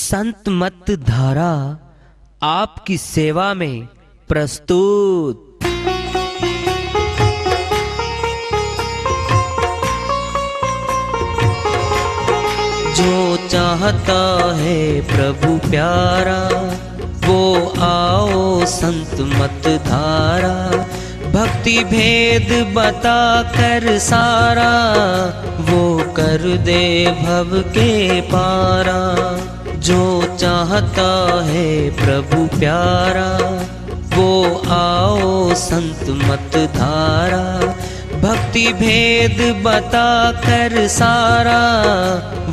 संत मत धारा आपकी सेवा में प्रस्तुत। जो चाहता है प्रभु प्यारा वो आओ संत मत धारा। भक्ति भेद बता कर सारा वो कर दे भव के पारा। जो चाहता है प्रभु प्यारा वो आओ संत मत धारा। भक्ति भेद बता कर सारा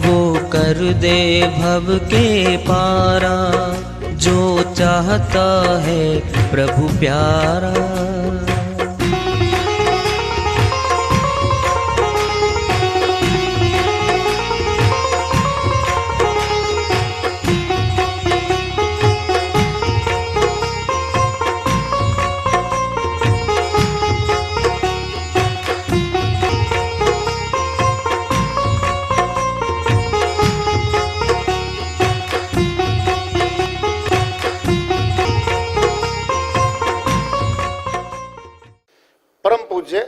वो कर दे भव के पारा। जो चाहता है प्रभु प्यारा। परम पूज्य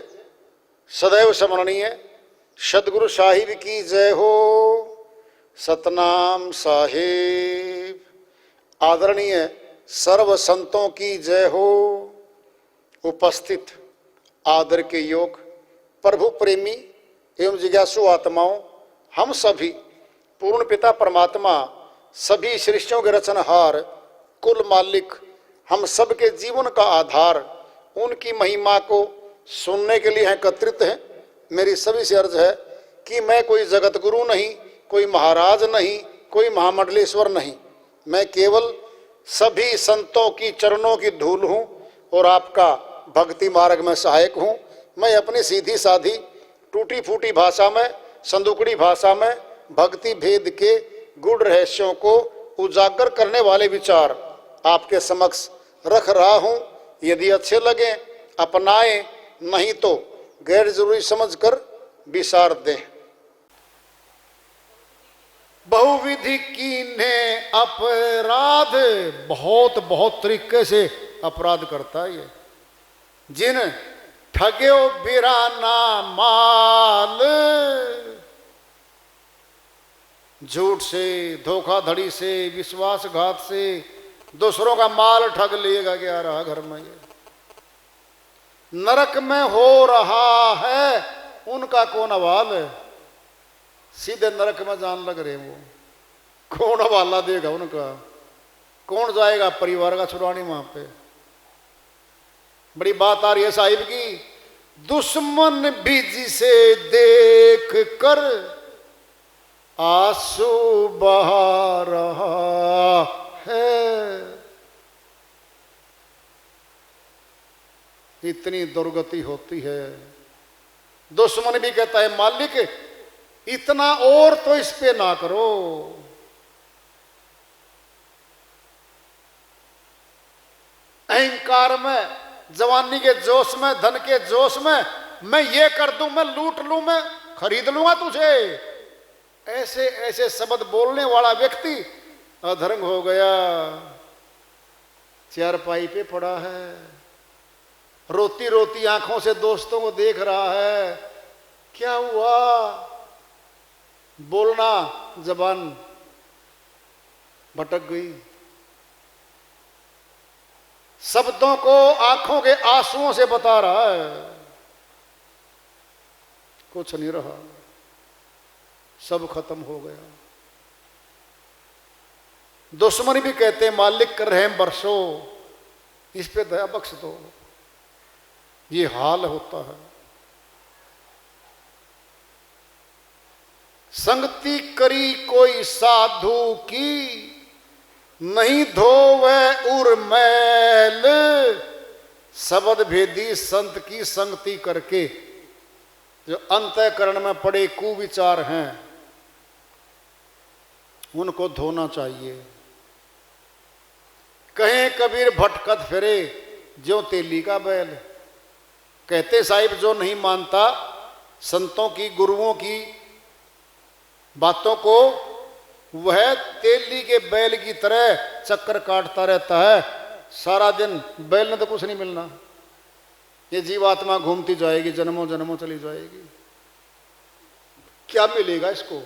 सदैव स्मरणीय सदगुरु साहिब की जय हो। सतनाम साहिब। आदरणीय सर्व संतों की जय हो। उपस्थित आदर के योग प्रभु प्रेमी एवं जिज्ञासु आत्माओं, हम सभी पूर्ण पिता परमात्मा सभी सृष्टियों के रचनहार कुल मालिक हम सबके जीवन का आधार उनकी महिमा को सुनने के लिए एकत्रित हैं। मेरी सभी से अर्ज है कि मैं कोई जगत गुरु नहीं, कोई महाराज नहीं, कोई महामंडलेश्वर नहीं। मैं केवल सभी संतों की चरणों की धूल हूँ और आपका भक्ति मार्ग में सहायक हूँ। मैं अपनी सीधी साधी टूटी फूटी भाषा में, संदुकड़ी भाषा में भक्ति भेद के गूढ़ रहस्यों को उजागर करने वाले विचार आपके समक्ष रख रहा हूँ। यदि अच्छे लगे अपनाएं, नहीं तो गैर जरूरी समझकर विसार दें। बहुविधि कीन्हे अपराध, बहुत बहुत तरीके से अपराध करता है ये। जिन ठग्यो बिराना माल, झूठ से, धोखाधड़ी से, विश्वासघात से दूसरों का माल ठग लेगा क्या रहा घर में। ये नरक में हो रहा है उनका कौन हवाल है। सीधे नरक में जान लग रहे वो, कौन हवाला देगा उनका। कौन जाएगा परिवार का छुड़ाने वहां पे। बड़ी बात आ रही है साहिब की। दुश्मन भी जिसे देख कर आंसू बहा रहा है, इतनी दुर्गति होती है। दुश्मन भी कहता है मालिक इतना और तो इस पे ना करो। अहंकार में, जवानी के जोश में, धन के जोश में मैं ये कर दूं, मैं लूट लूं, मैं खरीद लूंगा तुझे, ऐसे ऐसे शब्द बोलने वाला व्यक्ति अधर्म हो गया। चारपाई पे पड़ा है, रोती रोती आंखों से दोस्तों को देख रहा है। क्या हुआ? बोलना जबान भटक गई। शब्दों को आंखों के आंसुओं से बता रहा है, कुछ नहीं रहा, सब खत्म हो गया। दुश्मन भी कहते हैं मालिक कर रहम बरसो, इस पे दया बख्श दो। ये हाल होता है। संगति करी कोई साधु की, नहीं धोवे उर मैल। शब्द भेदी संत की संगति करके जो अंतःकरण में पड़े कुविचार हैं उनको धोना चाहिए। कहें कबीर भटकत फिरे ज्यों तेली का बैल। कहते साहिब जो नहीं मानता संतों की, गुरुओं की बातों को, वह तेली के बैल की तरह चक्कर काटता रहता है सारा दिन। बैल ने तो कुछ नहीं मिलना, ये जीवात्मा घूमती जाएगी, जन्मों जन्मों चली जाएगी, क्या मिलेगा इसको?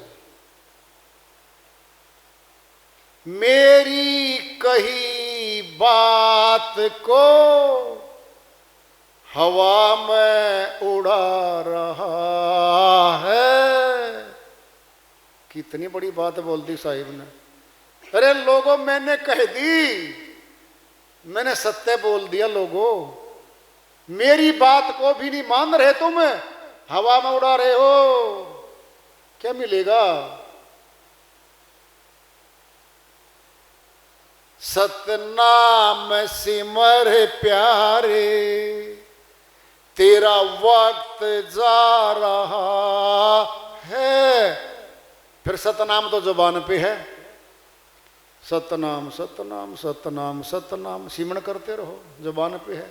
मेरी कही बात को हवा में उड़ा रहा है। कितनी बड़ी बात बोल दी साहिब ने। अरे लोगों, मैंने कह दी, मैंने सत्य बोल दिया। लोगों, मेरी बात को भी नहीं मान रहे तुम, हवा में उड़ा रहे हो, क्या मिलेगा? सतनाम सिमर प्यारे, तेरा वक्त जा रहा है। फिर सतनाम तो जुबान पे है, सतनाम सतनाम सतनाम सतनाम सिमरण करते रहो, जुबान पे है।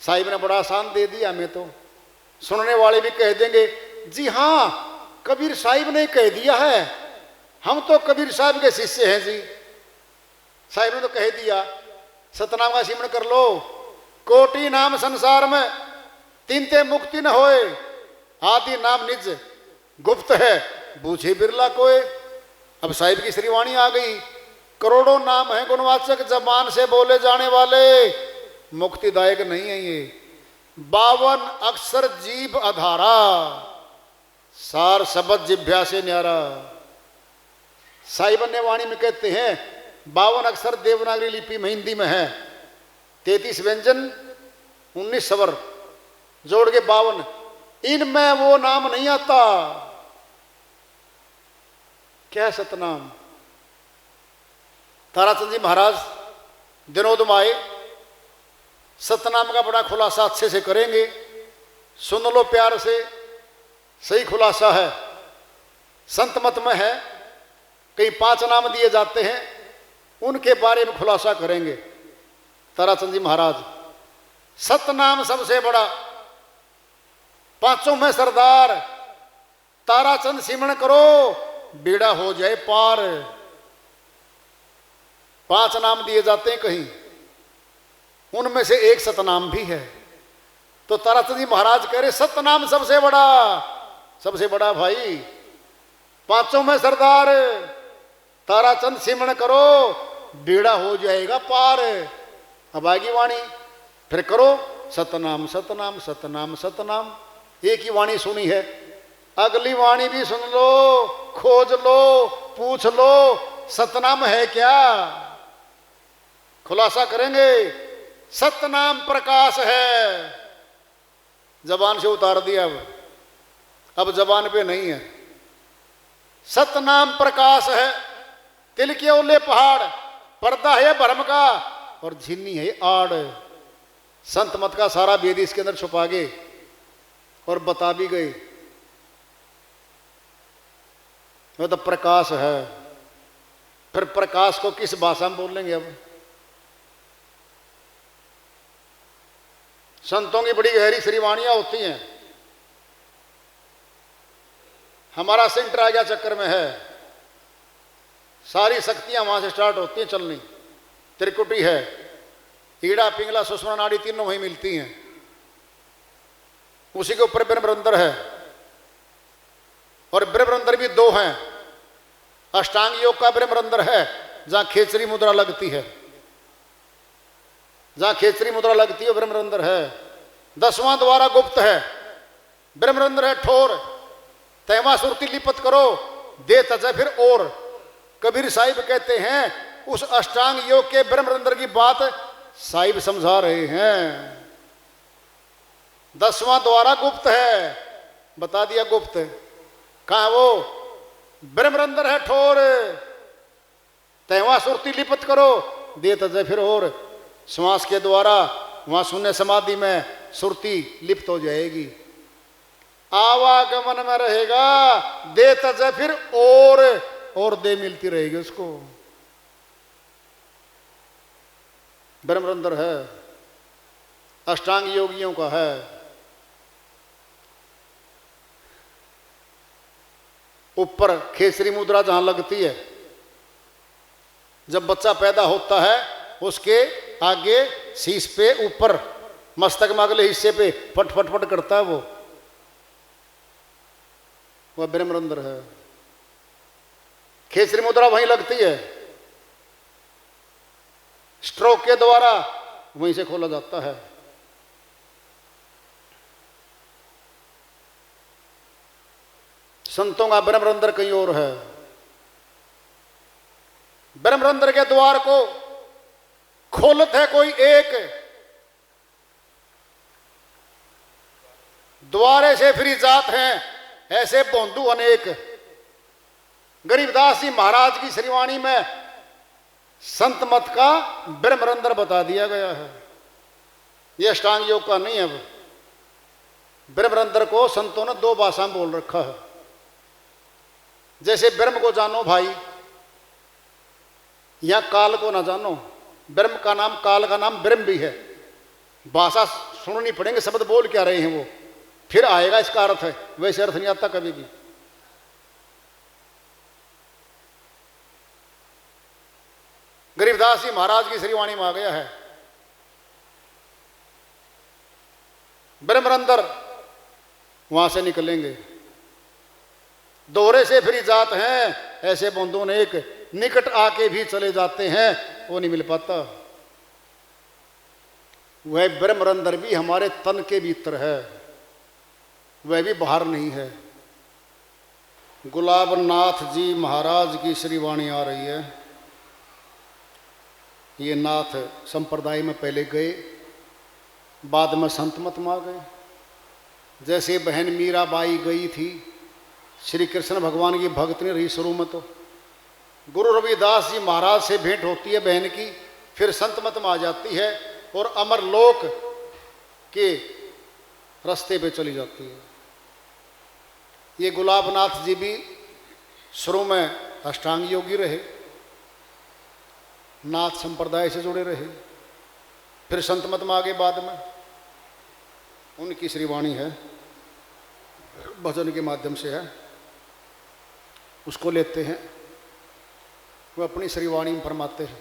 साहिब ने बड़ा आसान दे दिया हमें तो। सुनने वाले भी कह देंगे जी हाँ, कबीर साहिब ने कह दिया है, हम तो कबीर साहब के शिष्य हैं जी। साहिब ने तो कह दिया, सतनाम का सिमरण कर लो। कोटि नाम संसार में तीनते मुक्ति न होए, आदि नाम निज गुप्त है, बूझे बिरला कोय। अब साहिब की श्रीवाणी आ गई। करोड़ों नाम है गुणवाचक, जबान से बोले जाने वाले, मुक्तिदायक नहीं है ये। 52 अक्षर जीभ आधारा, सार शब्द जिभ्या से न्यारा। साहिब ने वाणी में कहते हैं 52 अक्षर देवनागरी लिपि में हिंदी में है, 33 व्यंजन 19 स्वर जोड़ के 52। इनमें वो नाम नहीं आता। क्या है सतनाम? ताराचंद जी महाराज दिनोदम आए, सतनाम का बड़ा खुलासा अच्छे से करेंगे, सुन लो प्यार से, सही खुलासा है। संत मत में है, कई 5 नाम दिए जाते हैं, उनके बारे में खुलासा करेंगे ताराचंद जी महाराज। सतनाम सबसे बड़ा, 5 में सरदार, ताराचंद सिमरण करो, बेड़ा हो जाए पार। 5 नाम दिए जाते हैं कहीं, उनमें से एक सतनाम भी है। तो ताराचंद जी महाराज कह रहे सतनाम सबसे बड़ा, सबसे बड़ा भाई। 5 में सरदार, ताराचंद सिमरण करो, बेड़ा हो जाएगा पार। अब आएगी वाणी, फिर करो सतनाम सतनाम सतनाम सतनाम। एक ही वाणी सुनी है, अगली वाणी भी सुन लो, खोज लो, पूछ लो सतनाम है क्या। खुलासा करेंगे। सतनाम प्रकाश है, जबान से उतार दिया, अब जबान पे नहीं है। सतनाम प्रकाश है, तिल के ओले पहाड़, पर्दा है भरम का और झिन्नी है आड़। संत मत का सारा वेद इसके अंदर छुपा गए और बता भी गए। वो तो प्रकाश है। फिर प्रकाश को किस भाषा में बोलेंगे? अब संतों की बड़ी गहरी श्रीवाणियां होती हैं। हमारा सेंटर आ गया चक्कर में है, सारी शक्तियां वहां से स्टार्ट होती हैं चलनी। त्रिकुटी है, ईड़ा पिंगला सुषमा नाड़ी तीनों वहीं मिलती हैं। उसी के ऊपर ब्रह्मरंध्र है, और ब्रह्मरंध्र भी 2 हैं। अष्टांग योग का ब्रह्मरंध्र है, जहां खेचरी मुद्रा लगती है, जहां खेचरी मुद्रा लगती है ब्रह्मरंध्र है। 10वां द्वारा गुप्त है, ब्रह्मरंध्र है ठोर, तैवा सुरती लिपत करो, दे तजे फिर और। कबीर साहिब कहते हैं उस अष्टांग योग के ब्रह्मरंध्र की बात साहिब समझा रहे हैं। 10वां द्वारा गुप्त है, बता दिया गुप्त कहां वो ब्रह्मरंध्र है ठोर, तैवा सुरती लिपत करो, दे तजे फिर और। श्वास के द्वारा वहां शून्य समाधि में सुरती लिप्त हो जाएगी, आवागमन में रहेगा, दे तजे फिर और दे मिलती रहेगी उसको। ब्रह्मरंध्र है, अष्टांग योगियों का है। ऊपर खेसरी मुद्रा जहां लगती है जब बच्चा पैदा होता है उसके आगे शीश पे ऊपर मस्तक में अगले हिस्से पे फट फट फट करता है वह ब्रह्मरंध्र है। खेसरी मुद्रा वहीं लगती है, स्ट्रोक के द्वारा वहीं से खोला जाता है। संतों का ब्रह्मरंध्र कहीं और है। ब्रह्मरंध्र के द्वार को खोलत है कोई एक, द्वारे से फिर जात हैं ऐसे बोंदू अनेक। गरीबदास जी महाराज की श्रीवाणी में संत मत का ब्रह्मरंध्र बता दिया गया है। यह अष्टांग योग का नहीं है। ब्रह्मरंध्र को संतों ने दो भाषा में बोल रखा है। जैसे ब्रह्म को जानो भाई, या काल को ना जानो। ब्रह्म का नाम, काल का नाम ब्रह्म भी है। भाषा सुननी पड़ेंगे, शब्द बोल क्या रहे हैं वो, फिर आएगा इसका अर्थ है, वैसे अर्थ नहीं आता कभी भी। गरीबदास जी महाराज की श्रीवाणी में आ गया है ब्रह्मरंध्र, वहां से निकलेंगे। दोहरे से फिर जात हैं ऐसे बंदों ने एक, निकट आके भी चले जाते हैं वो नहीं मिल पाता। वह ब्रह्मरंध्र भी हमारे तन के भीतर है, वह भी बाहर नहीं है। गुलाब नाथ जी महाराज की श्रीवाणी आ रही है। ये नाथ संप्रदाय में पहले गए, बाद में संत मत में आ गए। जैसे बहन मीराबाई गई थी, श्री कृष्ण भगवान की भक्त ने रही शुरू में, तो गुरु रविदास जी महाराज से भेंट होती है बहन की, फिर संत मत में आ जाती है और अमर लोक के रास्ते पे चली जाती है। ये गुलाबनाथ जी भी शुरू में अष्टांग योगी रहे, नाथ संप्रदाय से जुड़े रहे, फिर संत मत में आगे बाद में। उनकी श्रीवाणी है, भजन के माध्यम से है, उसको लेते हैं। वो अपनी श्रीवाणी में फरमाते हैं,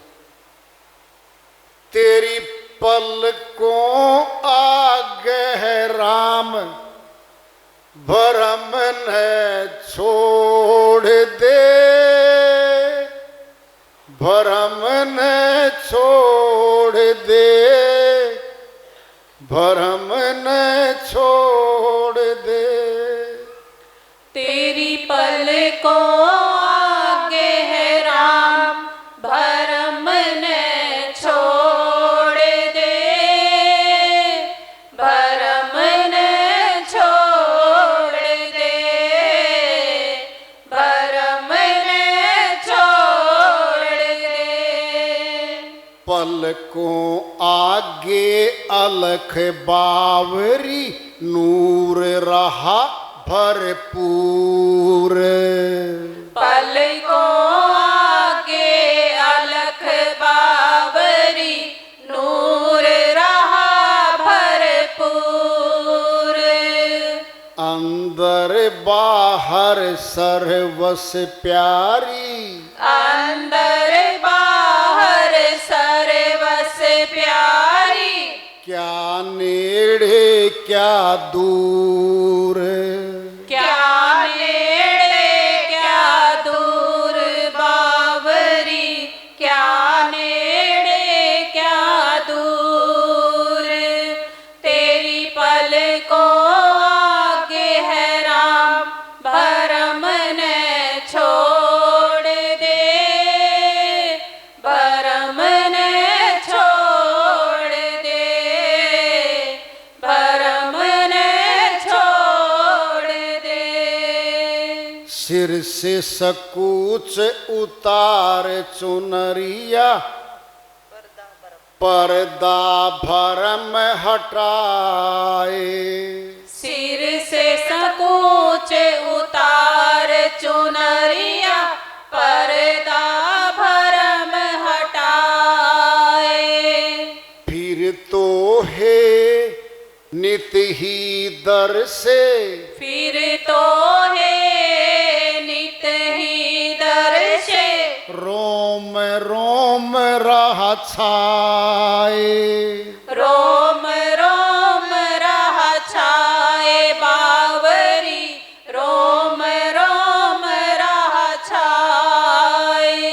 तेरी पलकों आगे है राम, भरम न छोड़ दे, भरम न छोड़ दे, भरम न छोड़ दे। तेरी पलकों आगे है राम, भरम न छोड़ दे, भरम न छोड़ दे, भरम न छोड़ दे। पलकों आगे अलख बावरी, नूर रहा भरपूर। पलकों आगे अलख बावरी, नूर रहा भरपूर। अंदर बाहर सर्वस प्यारी, अंदर बाहर सर्वस प्यारी। क्या नेड़े क्या दूर, क्या नेड़े क्या दूर बावरी, क्या नेड़े क्या दूर। तेरी पलकों आगे है राम, भरम न छोड़ दे, भरम न छोड़ दे, भरम न छोड़ दे। सिर से सकूच उतार चुनरिया, पर्दा भरम हटाए। सिर से सकूच उतार चुनरिया, पर्दा भरम हटाए। फिर तो है नित ही दर से, फिर तो है नित ही दर से, रोम रोम राह छाए, रोम रोम राह छाए बावरी, रोम रोम राह छाए।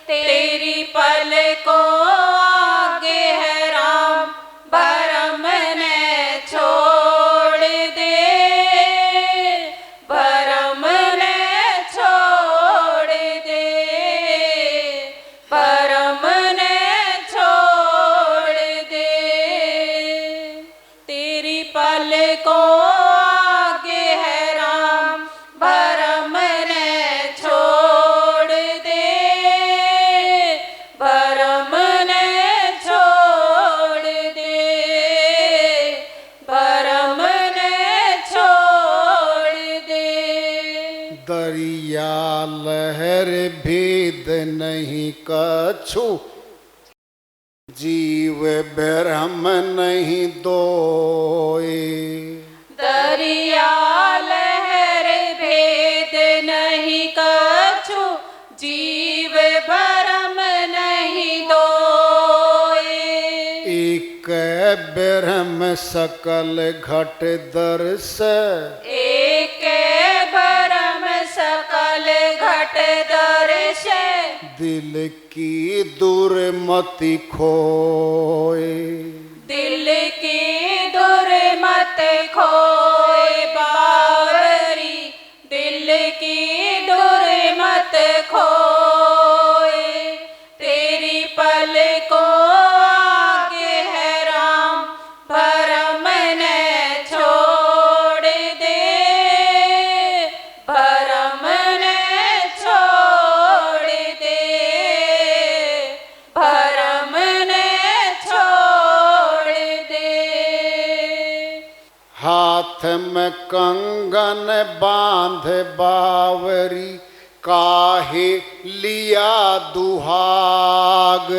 तेरी पलकों आगे है राम, भरम ने छोड़ दे, भरम ने छोड़ दे, भरम ने छोड़ दे। तेरी पलकों आगे है राम, भरम ने छोड़ दे, भरम ने छोड़ दे, भरम ने छोड़ दे। दरिया लहर भेद नहीं कछु, जीव ब्रह्म नहीं दोए, दरिया लहर भेद नहीं कछु, जीव भरम नहीं दोए। एक ब्रह्म सकल घट दर्श, एक भरम सकल घट दर्श, दिल की दुर्मति खोए, दिल की दुर्मत खोए बावरी, दिल की दुर्मत खोए। तेरी पलकों आगे है राम, भरम ने छोड़ दे, भरम ने छोड़ दे, भरम ने छोड़ दे। हाथ में कंगन बांध बावरी, काहे लिया दुहाग,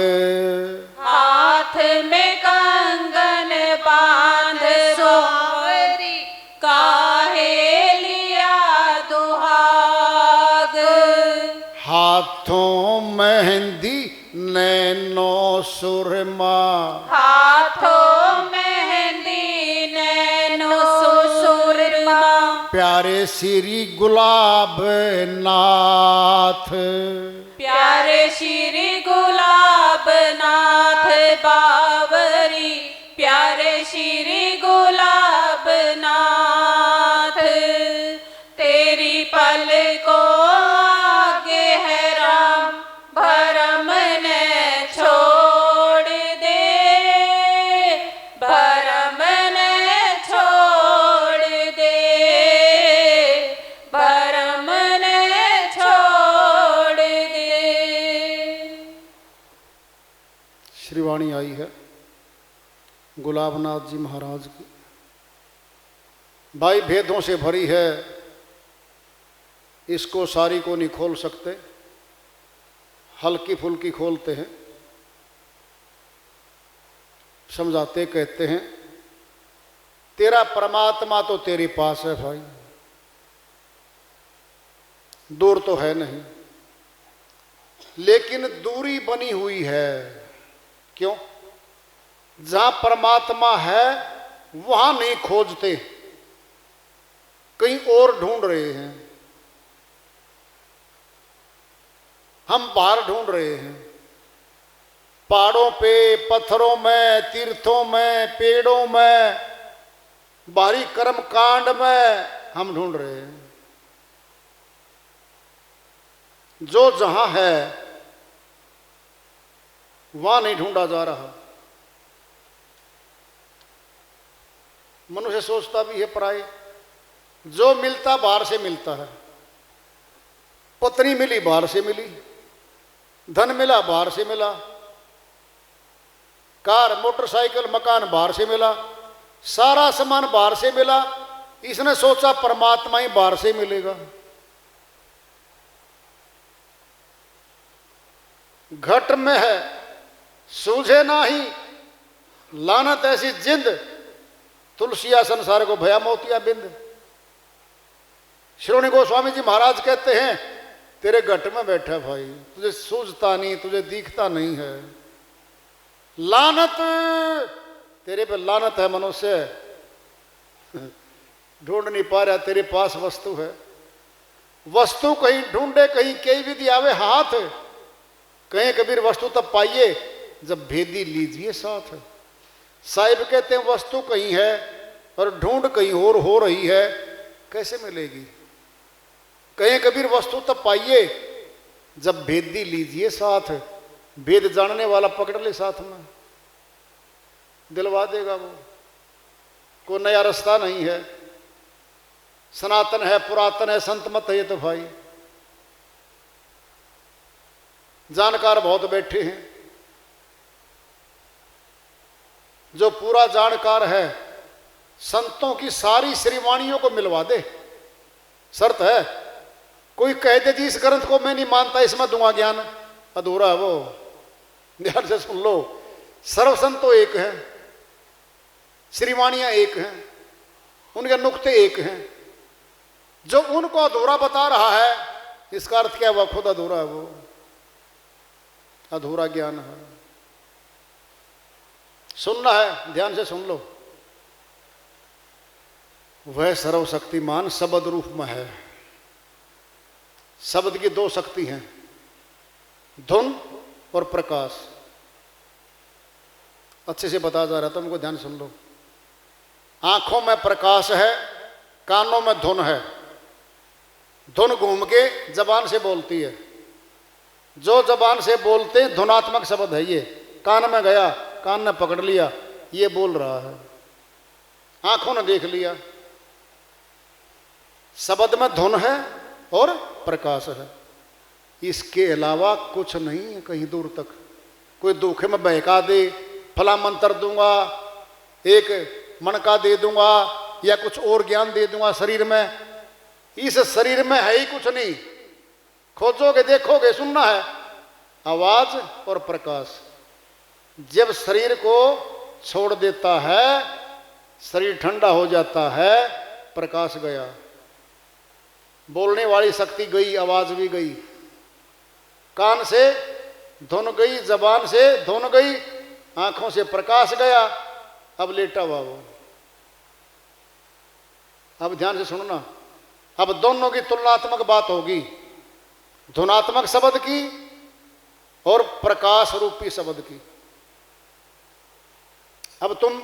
हाथ में कंगन बांध सोवरी, काहे लिया दुहाग। हाथों मेहंदी नैनो सुरमा, हाथों मेहंदी नैनो सुरमा, प्यारे श्री गुलाब नाथ, प्यारे श्री गुलाब नाथ बावरी, प्यारे श्री गुलाब नाथ। तेरी पलकों आगे है राम, भरम ने छोड़ दे, भरम ने छोड़ दे, भरम ने छोड़ दे। श्रीवाणी आई है गुलाबनाथ जी महाराज की। भाई भेदों से भरी है, इसको सारी को नहीं खोल सकते, हल्की फुल्की खोलते हैं। समझाते कहते हैं तेरा परमात्मा तो तेरे पास है भाई, दूर तो है नहीं, लेकिन दूरी बनी हुई है। क्यों? जहां परमात्मा है वहां नहीं खोजते, कहीं और ढूंढ रहे हैं। हम बाहर ढूंढ रहे हैं, पहाड़ों पे, पत्थरों में, तीर्थों में, पेड़ों में, बाहरी कर्म कांड में हम ढूंढ रहे हैं। जो जहां है वहां नहीं ढूंढा जा रहा। मनुष्य सोचता भी है पराये, जो मिलता बाहर से मिलता है। पत्नी मिली बाहर से मिली, धन मिला बाहर से मिला, कार मोटरसाइकिल मकान बाहर से मिला, सारा सामान बाहर से मिला। इसने सोचा परमात्मा ही बाहर से मिलेगा। घट में है सूझे नाही, लानत ऐसी जिंद, तुलसिया संसार को भया मोतिया बिंद। श्रोणी गोस्वामी जी महाराज कहते हैं तेरे घट में बैठा भाई, तुझे सूझता नहीं, तुझे दिखता नहीं है, लानत, तेरे पे लानत है मनुष्य, ढूंढ नहीं पा रहा, तेरे पास वस्तु है। वस्तु कहीं ढूंढे कहीं कई विधि आवे हाथ, कहीं कबीर वस्तु तब पाइए जब भेदी लीजिए साथ। साहिब कहते हैं वस्तु कहीं है और ढूंढ कहीं और हो रही है, कैसे मिलेगी? कहीं कबीर वस्तु तब पाइए जब भेदी लीजिए साथ। भेद जानने वाला पकड़ ले साथ में, दिलवा देगा वो। कोई नया रास्ता नहीं है, सनातन है, पुरातन है, संत मत है ये तो भाई। जानकार बहुत बैठे हैं, जो पूरा जानकार है संतों की सारी श्रीवाणियों को मिलवा दे। शर्त है, कोई कह दे जी इस ग्रंथ को मैं नहीं मानता, इसमें दूंगा ज्ञान, अधूरा है वो। ध्यान से सुन लो, सर्व संत तो एक है, श्रीवाणियां एक हैं, उनके नुक्ते एक हैं। जो उनको अधूरा बता रहा है, इसका अर्थ क्या? वह खुद अधूरा है, वो अधूरा ज्ञान है। सुनना है, ध्यान से सुन लो। वह सर्वशक्तिमान शब्द रूप में है। शब्द की दो शक्ति हैं, धुन और प्रकाश। अच्छे से बताया जा रहा था, तुमको ध्यान सुन लो। आंखों में प्रकाश है, कानों में धुन है। धुन घूम के जबान से बोलती है। जो जबान से बोलते हैं धुनात्मक शब्द है, ये कान में गया, कान ने पकड़ लिया, ये बोल रहा है, आंखों ने देख लिया। शब्द में धुन है और प्रकाश है, इसके अलावा कुछ नहीं है कहीं दूर तक। कोई धोखे में बहका दे, फला मंत्र दूंगा, एक मन का दे दूंगा, या कुछ और ज्ञान दे दूंगा शरीर में, इस शरीर में है ही कुछ नहीं। खोजोगे, देखोगे, सुनना है आवाज और प्रकाश। जब शरीर को छोड़ देता है, शरीर ठंडा हो जाता है, प्रकाश गया, बोलने वाली शक्ति गई, आवाज भी गई, कान से धुन गई, जबान से धुन गई, आंखों से प्रकाश गया। अब लेटा हुआ वो। अब ध्यान से सुनना, अब दोनों की तुलनात्मक बात होगी, धुनात्मक शब्द की और प्रकाश रूपी शब्द की। अब तुम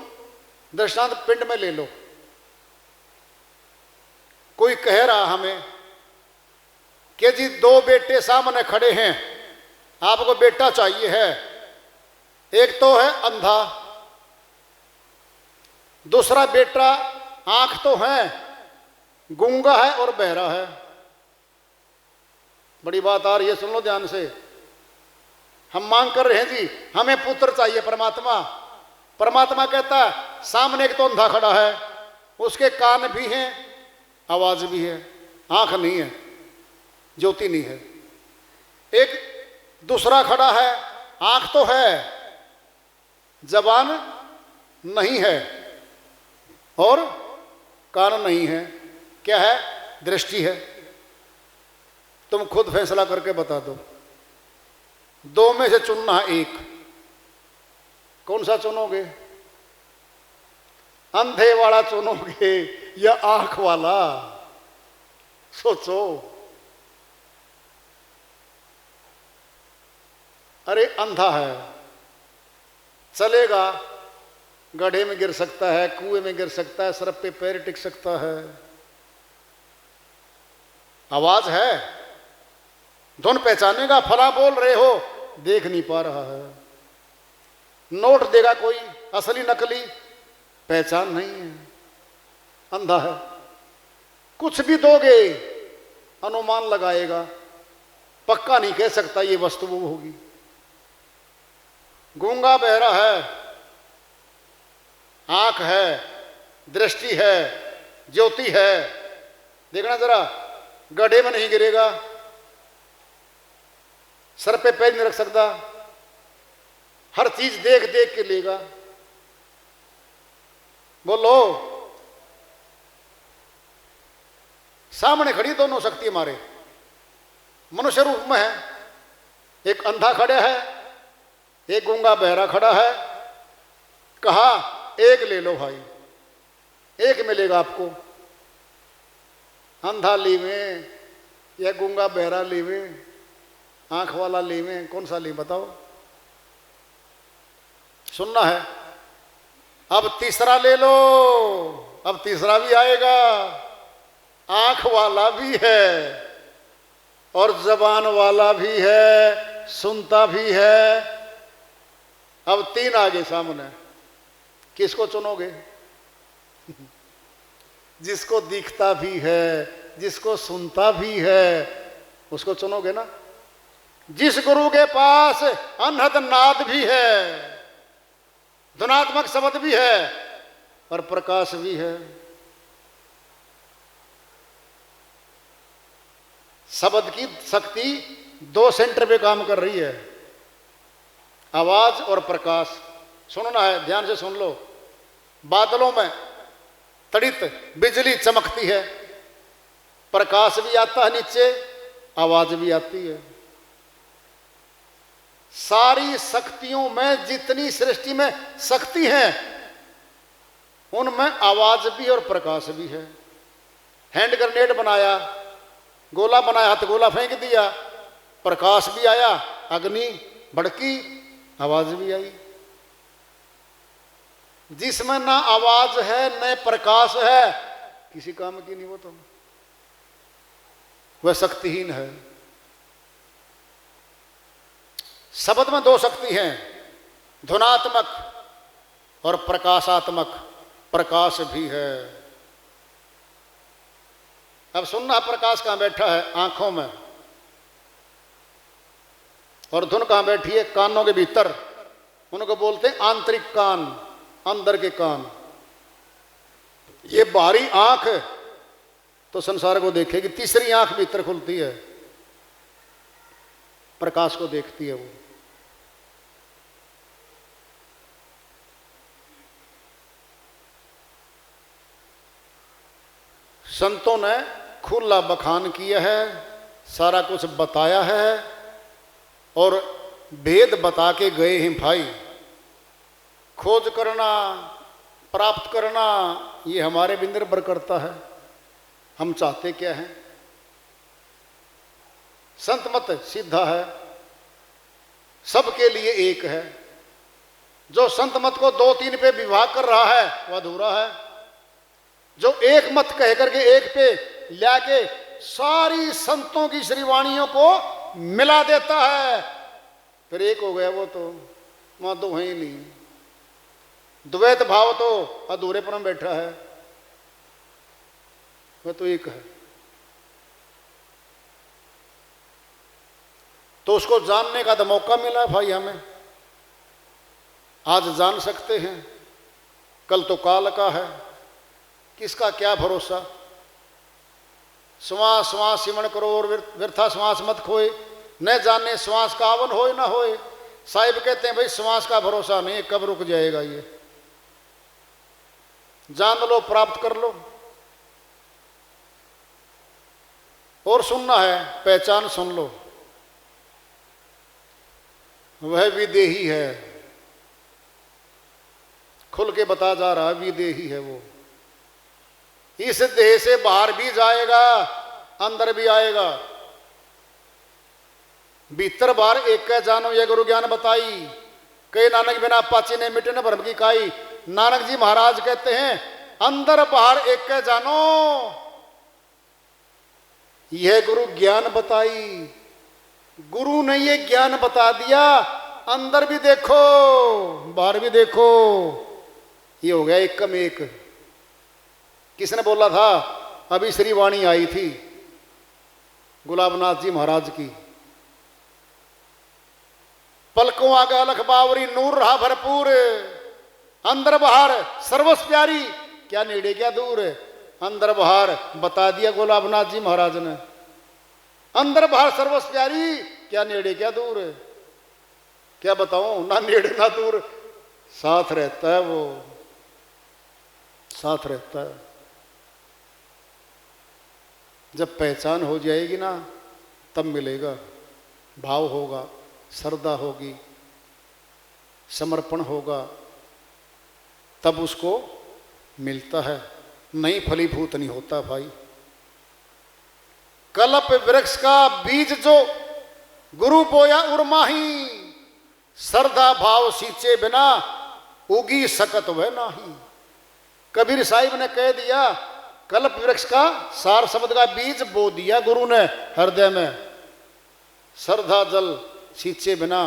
दृष्टांत पिंड में ले लो। कोई कह रहा हमें कि जी दो बेटे सामने खड़े हैं, आपको बेटा चाहिए है, एक तो है अंधा, दूसरा बेटा आंख तो है, गूंगा है और बहरा है। बड़ी बात आ रही है, सुन लो ध्यान से। हम मांग कर रहे हैं जी हमें पुत्र चाहिए, परमात्मा। परमात्मा कहता है सामने एक तो अंधा खड़ा है, उसके कान भी हैं, आवाज भी है, आंख नहीं है, ज्योति नहीं है। एक दूसरा खड़ा है, आंख तो है, जबान नहीं है और कान नहीं है, क्या है? दृष्टि है। तुम खुद फैसला करके बता दो, दो में से चुनना है एक, कौन सा चुनोगे? अंधे वाला चुनोगे या आंख वाला? सोचो। अरे अंधा है, चलेगा, गड्ढे में गिर सकता है, कुएं में गिर सकता है, सड़क पे पैर टिक सकता है। आवाज है, धुन पहचानेगा, फला बोल रहे हो, देख नहीं पा रहा है। नोट देगा कोई, असली नकली पहचान नहीं है, अंधा है। कुछ भी दोगे अनुमान लगाएगा, पक्का नहीं कह सकता ये वस्तु वो होगी। गूंगा बहरा है, आंख है, दृष्टि है, ज्योति है, देखना जरा, गड्ढे में नहीं गिरेगा, सर पे पैर नहीं रख सकता, हर चीज देख देख के लेगा। बोलो, सामने खड़ी दोनों शक्ति हमारे, मनुष्य रूप में है। एक अंधा खड़ा है, एक गूंगा बहरा खड़ा है, कहा एक ले लो भाई, एक मिलेगा आपको। अंधा लीवें या गूंगा बहरा लीवें, आंख वाला लीवें, कौन सा ली बताओ? सुनना है। अब तीसरा ले लो, अब तीसरा भी आएगा, आंख वाला भी है और जबान वाला भी है, सुनता भी है। अब तीन आगे सामने, किसको चुनोगे? जिसको दिखता भी है, जिसको सुनता भी है, उसको चुनोगे ना। जिस गुरु के पास अनहद नाद भी है, ध्वनात्मक शब्द भी है और प्रकाश भी है। शब्द की शक्ति दो सेंटर पे काम कर रही है, आवाज और प्रकाश। सुनना है, ध्यान से सुन लो। बादलों में तड़ित बिजली चमकती है, प्रकाश भी आता है नीचे, आवाज भी आती है। सारी शक्तियों में जितनी सृष्टि में शक्ति है, उनमें आवाज भी और प्रकाश भी है। हैंड ग्रेनेड बनाया, गोला बनाया, हथगोला फेंक दिया, प्रकाश भी आया, अग्नि भड़की, आवाज भी आई। जिसमें ना आवाज है न प्रकाश है, किसी काम की नहीं, वो तो वह शक्तिहीन है। शब्द में दो शक्ति हैं, ध्वनात्मक और प्रकाशात्मक। प्रकाश भी है। अब सुनना, प्रकाश कहां बैठा है? आंखों में। और धुन कहां बैठी है? कानों के भीतर। उनको बोलते हैं आंतरिक कान, अंदर के कान। ये बाहरी आंख तो संसार को देखेगी, तीसरी आंख भीतर खुलती है, प्रकाश को देखती है वो। संतों ने खुला बखान किया है, सारा कुछ बताया है और भेद बता के गए हैं भाई। खोज करना, प्राप्त करना, ये हमारे भी निर्भर करता है, हम चाहते क्या हैं। संत मत सीधा है, सबके लिए एक है। जो संत मत को दो तीन पे विभाग कर रहा है वह अधूरा है। जो एक मत कह करके एक पे लाके सारी संतों की श्रीवाणियों को मिला देता है, फिर एक हो गया वो, तो वहां दो है ही नहीं। द्वैत भाव तो अधूरेपन में बैठा है, वह तो एक है। तो उसको जानने का तो मौका मिला भाई हमें। आज जान सकते हैं, कल तो काल का है, किसका क्या भरोसा। श्वास श्वास सिमरण करो और व्यर्था श्वास मत खोए, न जाने श्वास का आवन होए ना होए। साहिब कहते हैं भाई श्वास का भरोसा नहीं, कब रुक जाएगा ये। जान लो, प्राप्त कर लो। और सुनना है, पहचान सुन लो। वह विदेही है, खुल के बता जा रहा है, विदेही है वो। इस देह से बाहर भी जाएगा, अंदर भी आएगा। भीतर बाहर एक कह जानो ये गुरु ज्ञान बताई, कई नानक बिना पाची ने मिटे न भ्रम की काई। नानक जी महाराज कहते हैं अंदर बाहर एक कह जानो, यह गुरु ज्ञान बताई। गुरु ने ये ज्ञान बता दिया, अंदर भी देखो बाहर भी देखो। ये हो गया एकम एक। किसने बोला था? अभी श्रीवाणी आई थी गुलाबनाथ जी महाराज की। पलकों आगे अलख बावरी नूर रहा भरपूर, अंदर बाहर सर्वस्व प्यारी, क्या नेड़े क्या दूर। अंदर बाहर बता दिया गुलाबनाथ जी महाराज ने। अंदर बाहर सर्वस्व प्यारी, क्या नेड़े क्या दूर। क्या बताऊं, ना नेड़े ना दूर, साथ रहता है वो, साथ रहता है। जब पहचान हो जाएगी ना, तब मिलेगा, भाव होगा, श्रद्धा होगी, समर्पण होगा तब उसको मिलता है, नहीं फलीभूत नहीं होता भाई। कल्प वृक्ष का बीज जो गुरु बोया उर्माही, श्रद्धा भाव सींचे बिना उगी सकत वह नाही। कबीर साहिब ने कह दिया, कल्प वृक्ष का सार शब्द का बीज बो दिया गुरु ने हृदय में, श्रद्धा जल सींचे बिना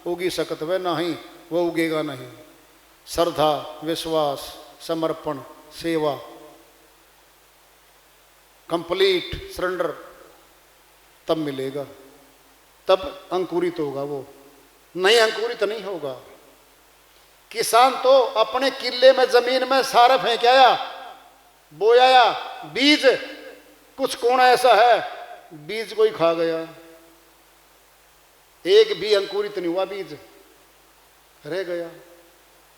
उगी सकत वह नहीं, वो उगेगा नहीं। श्रद्धा, विश्वास, समर्पण, सेवा, कंप्लीट सरेंडर, तब मिलेगा, तब अंकुरित होगा वो, नहीं अंकुरित नहीं होगा। किसान तो अपने किले में जमीन में सारा फेंक आया, बोया बीज, कुछ कोना ऐसा है बीज को ही खा गया, एक भी अंकुरित नहीं हुआ, बीज रह गया।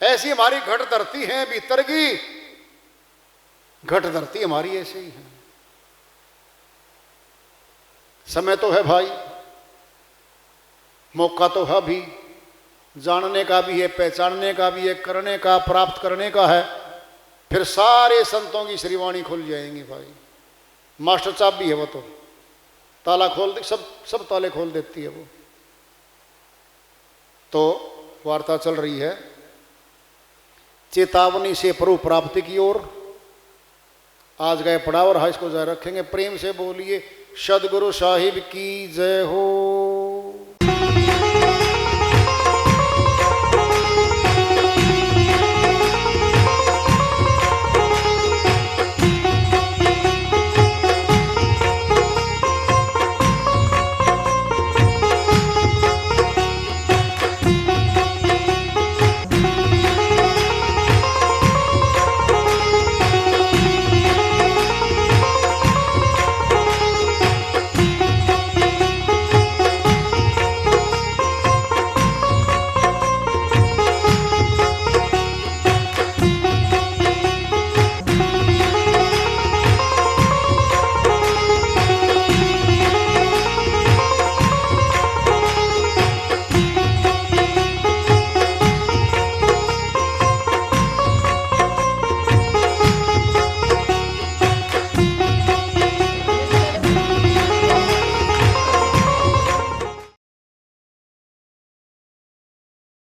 ऐसी हमारी घट धरती है भीतर की, घट धरती हमारी ऐसे ही है। समय तो है भाई, मौका तो है भी, जानने का भी है, पहचानने का भी है, करने का, प्राप्त करने का है। फिर सारे संतों की श्रीवाणी खुल जाएंगी भाई। मास्टर चाबी है वो, तो ताला खोल दे, सब ताले खोल देती है वो। तो वार्ता चल रही है चेतावनी से प्रभु प्राप्ति की ओर। आज गए पड़ाव और इसको जारी रखेंगे। प्रेम से बोलिए सदगुरु साहिब की जय हो।